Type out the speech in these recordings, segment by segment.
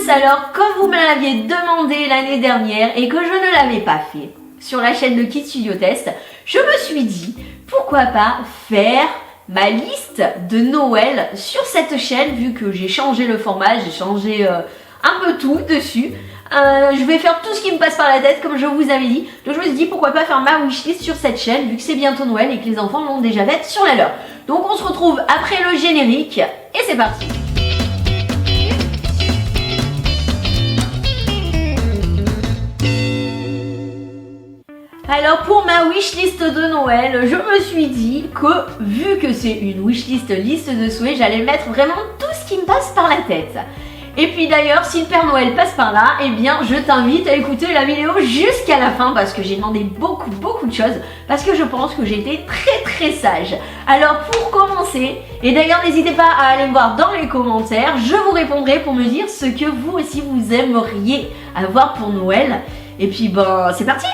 tous, alors comme vous me l'aviez demandé l'année dernière et que je ne l'avais pas fait sur la chaîne de Kid Studio Test, je me suis dit pourquoi pas faire ma liste de Noël sur cette chaîne vu que j'ai changé le format, j'ai changé un peu tout dessus. Je vais faire tout ce qui me passe par la tête comme je vous avais dit. Donc je me suis dit pourquoi pas faire ma wishlist sur cette chaîne vu que c'est bientôt Noël et que les enfants l'ont déjà faite sur la leur. Donc on se retrouve après le générique et c'est parti. Alors pour ma wishlist de Noël, je me suis dit que vu que c'est une wishlist liste de souhaits, j'allais mettre vraiment tout ce qui me passe par la tête. Et puis d'ailleurs, si le Père Noël passe par là, eh bien je t'invite à écouter la vidéo jusqu'à la fin parce que j'ai demandé beaucoup de choses, parce que je pense que j'ai été très sage. Alors pour commencer, et d'ailleurs n'hésitez pas à aller me voir dans les commentaires, je vous répondrai pour me dire ce que vous aussi vous aimeriez avoir pour Noël. Et puis ben c'est parti.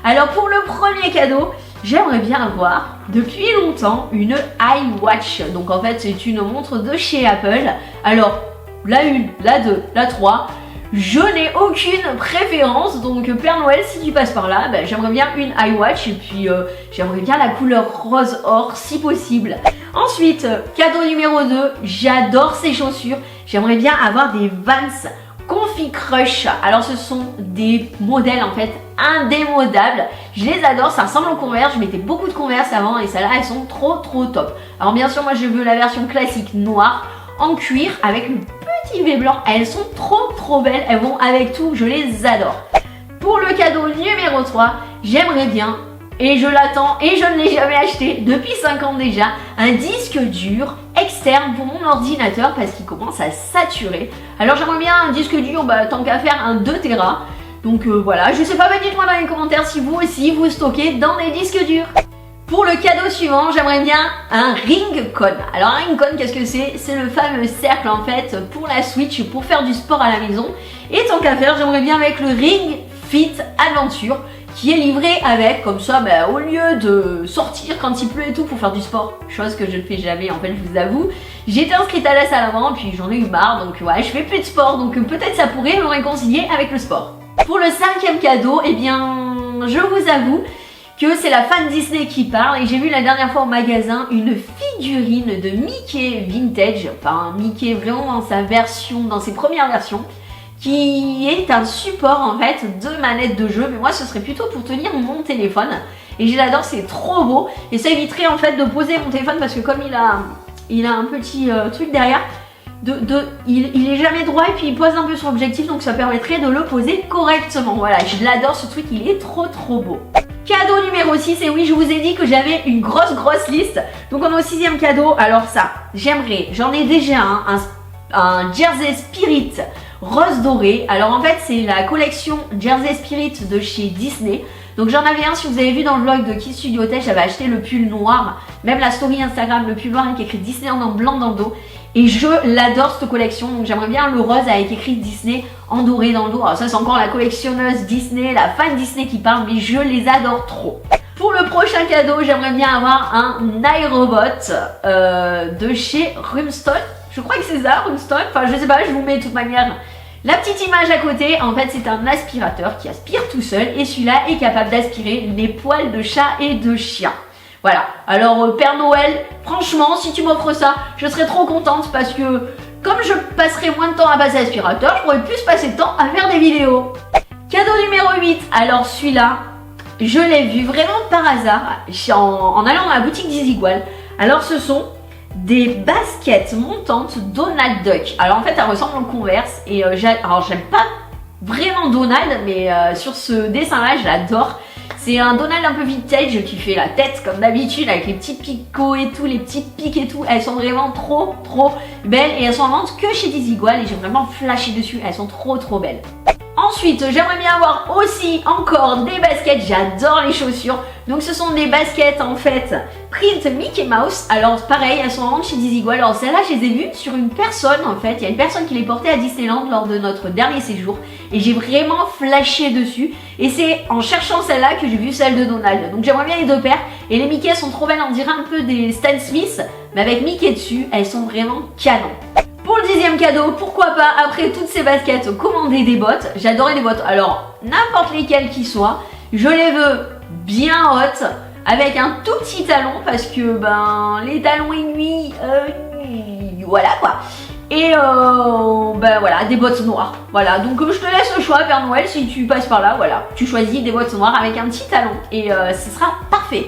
Alors pour le premier cadeau, j'aimerais bien avoir depuis longtemps une iWatch. Donc en fait c'est une montre de chez Apple. Alors la 1, la 2, la 3, je n'ai aucune préférence. Donc Père Noël, si tu passes par là, ben, j'aimerais bien une iWatch. Et puis j'aimerais bien la couleur rose or si possible. Ensuite, cadeau numéro 2, j'adore ces chaussures. J'aimerais bien avoir des Vans Confi Crush. Alors ce sont des modèles en fait indémodables. Je les adore, ça ressemble aux Converse. Je mettais beaucoup de Converse avant et celles-là elles sont trop top. Alors bien sûr moi je veux la version classique noire en cuir avec le petit V blanc. Elles sont trop belles, elles vont avec tout, je les adore. Pour le cadeau numéro 3, j'aimerais bien, et je l'attends et je ne l'ai jamais acheté depuis 5 ans déjà, un disque dur externe pour mon ordinateur parce qu'il commence à saturer. Alors j'aimerais bien un disque dur, tant qu'à faire un 2 Tera. Donc voilà, je sais pas, dites-moi dans les commentaires si vous aussi vous stockez dans les disques durs. Pour le cadeau suivant, j'aimerais bien un Ring-Con. Alors un Ring-Con, qu'est-ce que c'est? C'est le fameux cercle en fait pour la Switch, pour faire du sport à la maison. Et tant qu'à faire, j'aimerais bien avec le Ring Fit Adventure qui est livré avec, comme ça, au lieu de sortir quand il pleut et tout pour faire du sport, chose que je ne fais jamais en fait, je vous avoue. J'étais inscrite à la salle avant, puis j'en ai eu marre, donc ouais, je fais plus de sport, donc peut-être ça pourrait me réconcilier avec le sport. Pour le 5e cadeau, eh bien, je vous avoue que c'est la fan Disney qui parle et j'ai vu la dernière fois au magasin une figurine de Mickey vintage, enfin Mickey vraiment dans sa version, dans ses premières versions, qui est un support en fait de manette de jeu, mais moi ce serait plutôt pour tenir mon téléphone et je l'adore, c'est trop beau et ça éviterait en fait de poser mon téléphone parce que comme il a un petit truc derrière, il est jamais droit et puis il pose un peu sur l'objectif, donc ça permettrait de le poser correctement. Voilà, je l'adore ce truc, il est trop beau. Cadeau numéro 6, et oui je vous ai dit que j'avais une grosse liste. Donc on est au 6e cadeau. Alors ça, j'en ai déjà un Jersey Spirit rose doré. Alors en fait c'est la collection Jersey Spirit de chez Disney. Donc j'en avais un, si vous avez vu dans le vlog de Kid Studio Test, j'avais acheté le pull noir, même la story Instagram, le pull noir avec écrit Disney en blanc dans le dos. Et je l'adore cette collection, donc j'aimerais bien le rose avec écrit Disney en doré dans le dos. Alors ça c'est encore la collectionneuse Disney, la fan Disney qui parle, mais je les adore trop. Pour le prochain cadeau, j'aimerais bien avoir un iRobot de chez Rumstone. Je crois que c'est ça, Rumstone, enfin je sais pas, je vous mets de toute manière la petite image à côté. En fait c'est un aspirateur qui aspire tout seul et celui-là est capable d'aspirer les poils de chat et de chien. Voilà, alors Père Noël, franchement si tu m'offres ça, je serais trop contente parce que comme je passerai moins de temps à passer l'aspirateur, je pourrais plus passer de temps à faire des vidéos. Cadeau numéro 8, alors celui-là, je l'ai vu vraiment par hasard en allant dans la boutique Desigual. Alors ce sont des baskets montantes Donald Duck. Alors en fait elles ressemblent aux Converse et alors j'aime pas vraiment Donald, mais sur ce dessin là j'adore. C'est un Donald un peu vintage qui fait la tête comme d'habitude avec les petits picots et tout, les petits pics et tout. Elles sont vraiment trop belles et elles sont en vente que chez Desigual et j'ai vraiment flashé dessus. Elles sont trop belles. Ensuite, j'aimerais bien avoir aussi encore des baskets, j'adore les chaussures. Donc ce sont des baskets en fait print Mickey Mouse. Alors pareil, elles sont en vente chez Desigual. Alors celles-là, je les ai vues sur une personne en fait. Il y a une personne qui les portait à Disneyland lors de notre dernier séjour. Et j'ai vraiment flashé dessus. Et c'est en cherchant celle-là que j'ai vu celle de Donald. Donc j'aimerais bien les deux paires. Et les Mickey sont trop belles, on dirait un peu des Stan Smith, mais avec Mickey dessus. Elles sont vraiment canon. Pour le 10e cadeau, pourquoi pas, après toutes ces baskets, commander des bottes. J'adorais les bottes, alors n'importe lesquelles qui soient. Je les veux bien hautes, avec un tout petit talon, parce que les talons aiguilles, voilà quoi. Et voilà, des bottes noires. Voilà, donc je te laisse le choix, Père Noël, si tu passes par là, voilà. Tu choisis des bottes noires avec un petit talon, et ce sera parfait.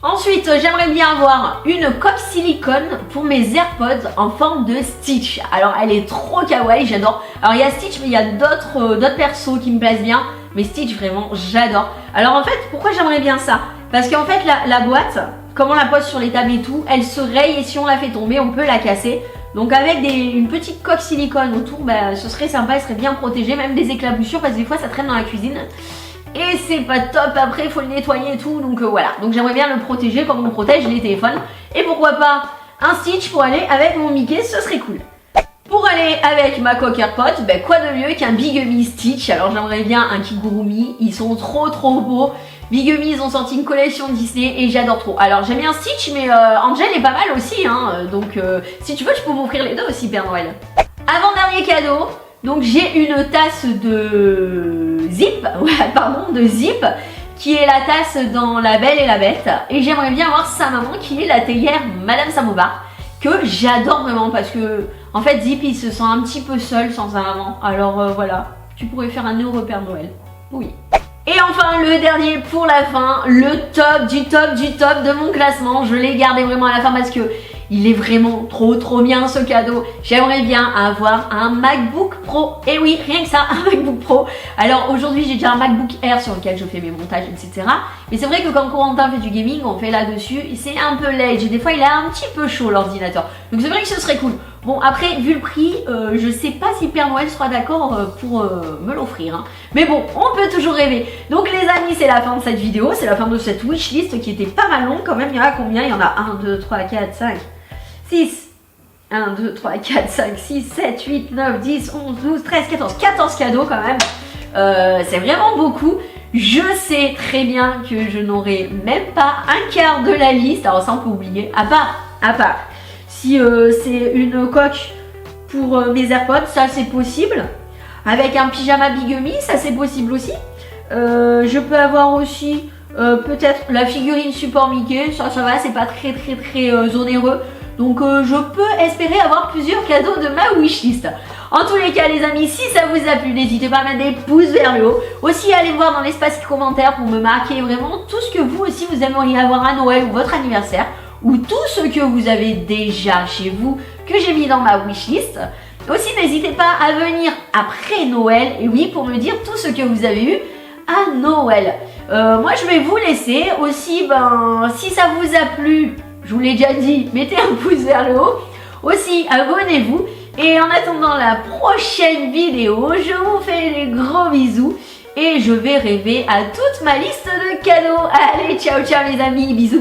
Ensuite, j'aimerais bien avoir une coque silicone pour mes AirPods en forme de Stitch. Alors, elle est trop kawaii, j'adore. Alors, il y a Stitch, mais il y a d'autres persos qui me plaisent bien. Mais Stitch, vraiment, j'adore. Alors, en fait, pourquoi j'aimerais bien ça? Parce qu'en fait, la boîte, comme on la pose sur les tables et tout, elle se raye et si on la fait tomber, on peut la casser. Donc, avec une petite coque silicone autour, ce serait sympa, elle serait bien protégée, même des éclaboussures, parce que des fois, ça traîne dans la cuisine. Et c'est pas top, après il faut le nettoyer et tout, donc voilà. Donc j'aimerais bien le protéger comme on protège les téléphones. Et pourquoi pas un Stitch pour aller avec mon Mickey, ce serait cool. Pour aller avec ma coque AirPod, quoi de mieux qu'un Bigumee Stitch. Alors j'aimerais bien un Kigurumi, ils sont trop beaux. Bigumee, ils ont sorti une collection Disney et j'adore trop. Alors j'aime bien Stitch, mais Angel est pas mal aussi, hein. Donc si tu veux, tu peux m'offrir les deux aussi, Père Noël. Avant-dernier cadeau. Donc j'ai une tasse de Zip, qui est la tasse dans La Belle et la Bête. Et j'aimerais bien avoir sa maman qui est la théière Madame Samovar, que j'adore vraiment parce que en fait Zip il se sent un petit peu seul sans sa maman. Alors voilà, tu pourrais faire un heureux Père Noël. Oui. Et enfin le dernier pour la fin, le top du top de mon classement. Je l'ai gardé vraiment à la fin parce que il est vraiment trop bien ce cadeau. J'aimerais bien avoir un MacBook Pro. Et oui, rien que ça, un MacBook Pro. Alors aujourd'hui j'ai déjà un MacBook Air sur lequel je fais mes montages, etc. Mais c'est vrai que quand Corentin fait du gaming, on fait là-dessus. C'est un peu léger. Des fois il est un petit peu chaud l'ordinateur. Donc c'est vrai que ce serait cool. Bon après, vu le prix, je sais pas si Père Noël sera d'accord pour me l'offrir. Hein. Mais bon, on peut toujours rêver. Donc les amis, c'est la fin de cette vidéo. C'est la fin de cette wishlist qui était pas mal longue quand même. Il y en a combien? Il y en a 1, 2, 3, 4, 5... 6, 1, 2, 3, 4, 5, 6, 7, 8, 9, 10, 11, 12, 13, 14 cadeaux quand même. C'est vraiment beaucoup. Je sais très bien que je n'aurai même pas un quart de la liste. Alors ça on peut oublier. À part. Si c'est une coque pour mes AirPods, ça c'est possible. Avec un pyjama Bigumee, ça c'est possible aussi. Je peux avoir aussi peut-être la figurine support Mickey. Ça va, c'est pas très onéreux. Donc je peux espérer avoir plusieurs cadeaux de ma wishlist. En tous les cas les amis, si ça vous a plu, n'hésitez pas à mettre des pouces vers le haut. Aussi allez voir dans l'espace commentaire pour me marquer vraiment tout ce que vous aussi vous aimeriez avoir à Noël ou votre anniversaire. Ou tout ce que vous avez déjà chez vous que j'ai mis dans ma wishlist. Aussi n'hésitez pas à venir après Noël, et oui, pour me dire tout ce que vous avez eu à Noël. Moi je vais vous laisser. Aussi, si ça vous a plu, je vous l'ai déjà dit, mettez un pouce vers le haut. Aussi, abonnez-vous. Et en attendant la prochaine vidéo, je vous fais des gros bisous. Et je vais rêver à toute ma liste de cadeaux. Allez, ciao les amis, bisous.